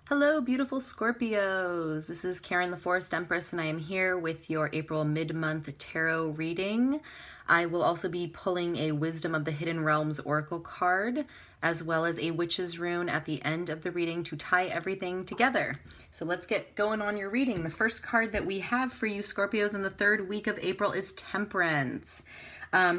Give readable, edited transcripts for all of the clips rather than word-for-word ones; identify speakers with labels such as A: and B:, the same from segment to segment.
A: Hello, beautiful Scorpios. This is Karen the Forest Empress, and I am here with your April mid-month tarot reading. I will also be pulling a Wisdom of the Hidden Realms oracle card, as well as a witch's rune at the end of the reading to tie everything together. So let's get going on your reading. The first card that we have for you, Scorpios, in the third week of April is Temperance.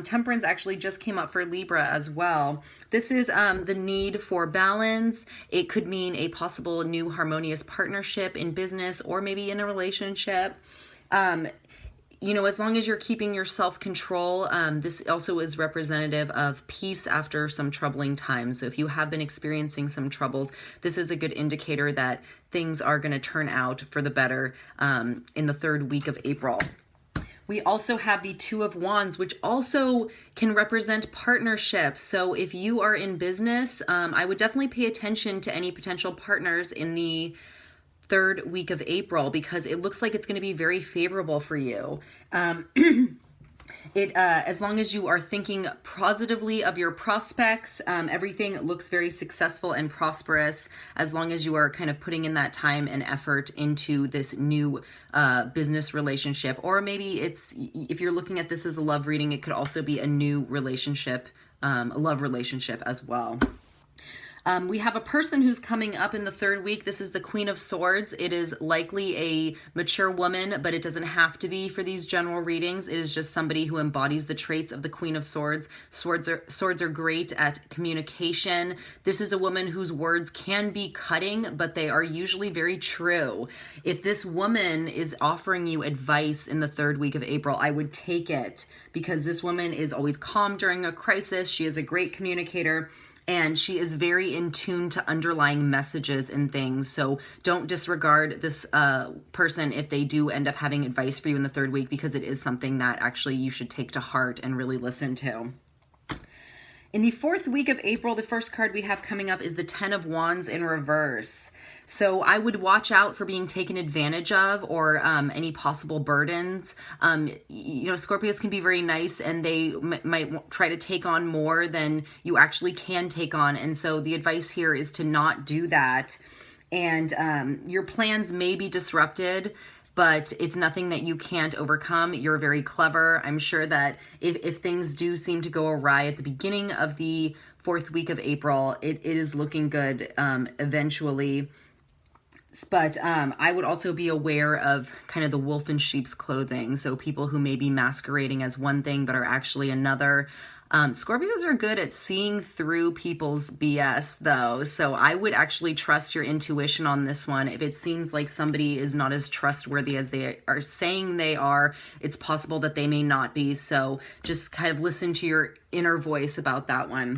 A: Temperance actually just came up for Libra as well. This is the need for balance. It could mean a possible new harmonious partnership in business or maybe in a relationship. As long as you're keeping your self-control, this also is representative of peace after some troubling times. So if you have been experiencing some troubles, this is a good indicator that things are going to turn out for the better in the third week of April. We also have the Two of Wands, which also can represent partnerships. So if you are in business, I would definitely pay attention to any potential partners in the third week of April, because it looks like it's going to be very favorable for you. As long as you are thinking positively of your prospects, everything looks very successful and prosperous, as long as you are kind of putting in that time and effort into this new business relationship. Or maybe if you're looking at this as a love reading, it could also be a new relationship, a love relationship as well. We have a person who's coming up in the third week. This is the Queen of Swords. It is likely a mature woman, but it doesn't have to be for these general readings. It is just somebody who embodies the traits of the Queen of Swords. Swords are great at communication. This is a woman whose words can be cutting, but they are usually very true. If this woman is offering you advice in the third week of April, I would take it, because this woman is always calm during a crisis. She is a great communicator, and she is very in tune to underlying messages and things. So don't disregard this person if they do end up having advice for you in the third week, because it is something that actually you should take to heart and really listen to. In the fourth week of April, the first card we have coming up is the Ten of Wands in reverse. So I would watch out for being taken advantage of, or any possible burdens. Scorpios can be very nice, and they might try to take on more than you actually can take on. And so the advice here is to not do that. And your plans may be disrupted, but it's nothing that you can't overcome. You're very clever. I'm sure that if things do seem to go awry at the beginning of the fourth week of April, it is looking good eventually. But I would also be aware of kind of the wolf in sheep's clothing. So people who may be masquerading as one thing but are actually another. Scorpios are good at seeing through people's BS, though, so I would actually trust your intuition on this one. If it seems like somebody is not as trustworthy as they are saying they are, it's possible that they may not be, so just kind of listen to your inner voice about that one.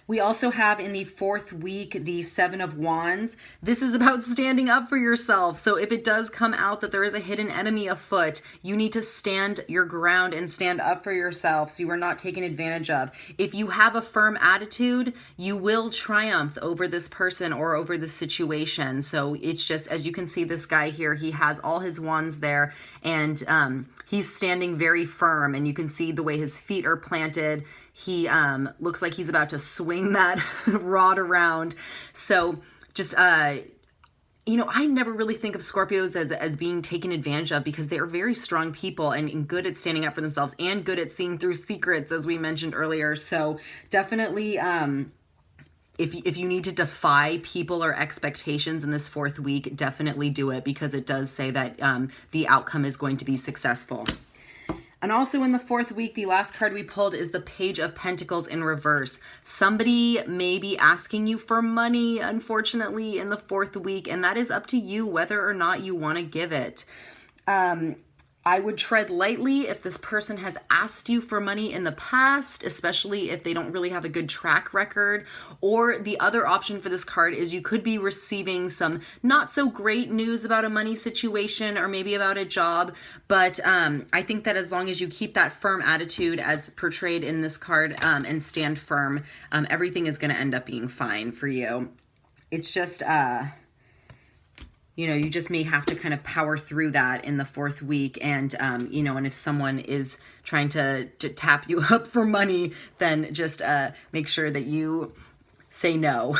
A: We also have in the fourth week the Seven of Wands. This is about standing up for yourself. So if it does come out that there is a hidden enemy afoot, you need to stand your ground and stand up for yourself so you are not taken advantage of. If you have a firm attitude, you will triumph over this person or over the situation. So it's just, as you can see, this guy here, he has all his wands there, and he's standing very firm, and you can see the way his feet are planted. He looks like he's about to swing that rod around. So just, I never really think of Scorpios as being taken advantage of, because they are very strong people and good at standing up for themselves and good at seeing through secrets, as we mentioned earlier. So definitely, if you need to defy people or expectations in this fourth week, definitely do it, because it does say that the outcome is going to be successful. And also in the fourth week, the last card we pulled is the Page of Pentacles in reverse. Somebody may be asking you for money, unfortunately, in the fourth week, and that is up to you whether or not you want to give it. I would tread lightly if this person has asked you for money in the past, especially if they don't really have a good track record. Or the other option for this card is you could be receiving some not so great news about a money situation, or maybe about a job. But I think that as long as you keep that firm attitude as portrayed in this card, and stand firm, everything is going to end up being fine for you. It's just... you just may have to kind of power through that in the fourth week. And, and if someone is trying to tap you up for money, then just make sure that you say no.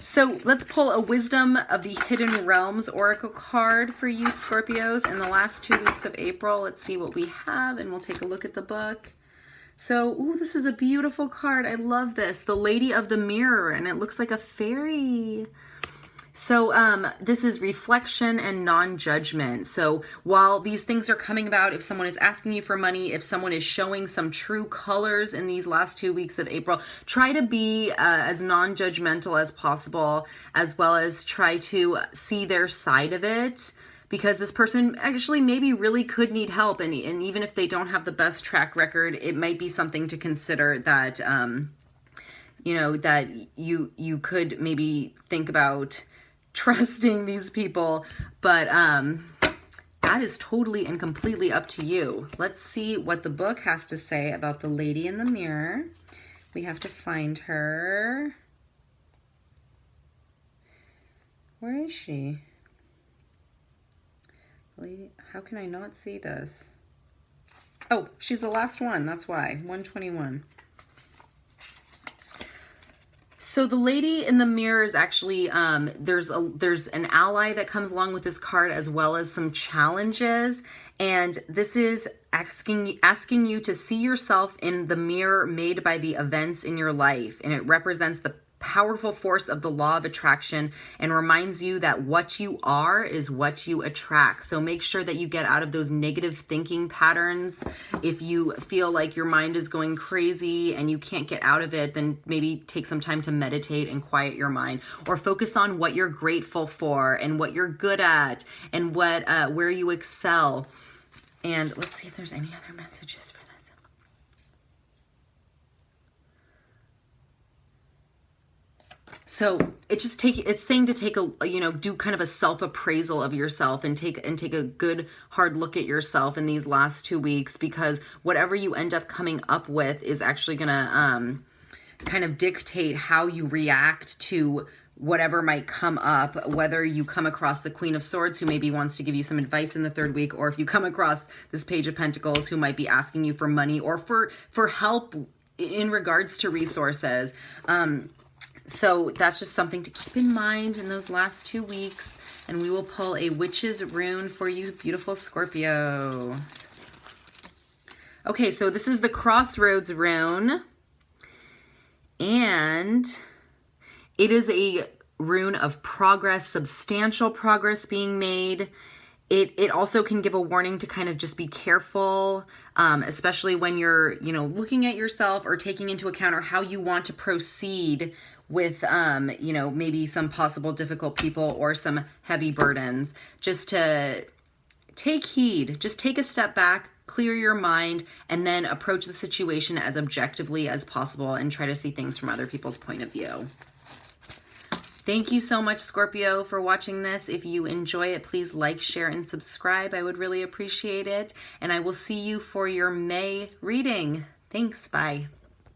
A: So So let's pull a Wisdom of the Hidden Realms Oracle card for you, Scorpios, in the last 2 weeks of April. Let's see what we have, and we'll take a look at the book. So, ooh, this is a beautiful card. I love this. The Lady of the Mirror, and it looks like a fairy. So this is reflection and non-judgment. So while these things are coming about, if someone is asking you for money, if someone is showing some true colors in these last 2 weeks of April, try to be as non-judgmental as possible, as well as try to see their side of it, because this person actually maybe really could need help. And even if they don't have the best track record, it might be something to consider that, you know, that you could maybe think about trusting these people, but that is totally and completely up to you. Let's see what the book has to say about the Lady in the Mirror. We have to find her. Where is she? Lady, how can I not see this? Oh, she's the last one. That's why. 121. So the Lady in the Mirror is actually, there's an ally that comes along with this card, as well as some challenges. And this is asking you to see yourself in the mirror made by the events in your life. And it represents the powerful force of the law of attraction and reminds you that what you are is what you attract. So make sure that you get out of those negative thinking patterns. If you feel like your mind is going crazy and you can't get out of it, then maybe take some time to meditate and quiet your mind, or focus on what you're grateful for and what you're good at and what where you excel. And let's see if there's any other messages for this. So it's saying to take a, you know, do kind of a self-appraisal of yourself and take a good hard look at yourself in these last 2 weeks, because whatever you end up coming up with is actually gonna kind of dictate how you react to whatever might come up, whether you come across the Queen of Swords, who maybe wants to give you some advice in the 3rd week, or if you come across this Page of Pentacles, who might be asking you for money or for help in regards to resources. So that's just something to keep in mind in those last 2 weeks. And we will pull a Witch's Rune for you, beautiful Scorpio. Okay, so this is the Crossroads Rune. And it is a rune of progress, substantial progress being made. It also can give a warning to kind of just be careful, especially when you're, you know, looking at yourself or taking into account or how you want to proceed with, you know, maybe some possible difficult people or some heavy burdens. Just to take heed, just take a step back, clear your mind, and then approach the situation as objectively as possible and try to see things from other people's point of view. Thank you so much, Scorpio, for watching this. If you enjoy it, please like, share, and subscribe. I would really appreciate it. And I will see you for your May reading. Thanks. Bye.